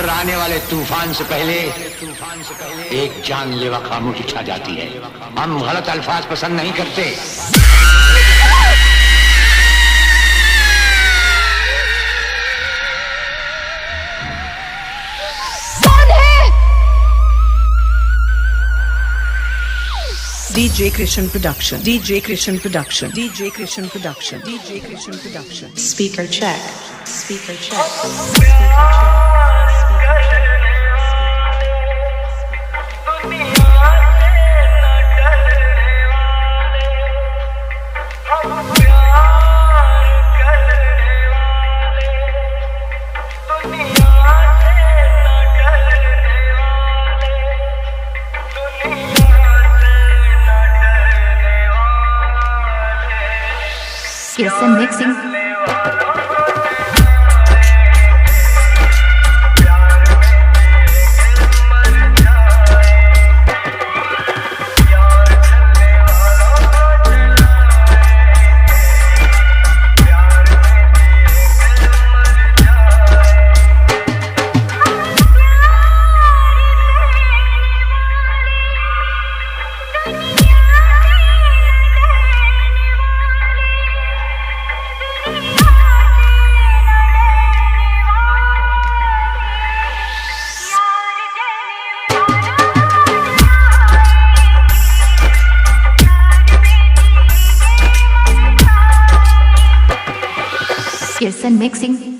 पर आने वाले तूफान से पहले एक जानलेवा खामोशी छा जाती है। हम गलत अल्फाज पसंद नहीं करते। DJ Krishan Production, DJ Krishan Production, DJ Krishan Production, DJ Krishan Production. Speaker check, speaker check, speaker check. Kirsan mixing. Kirsan mixing.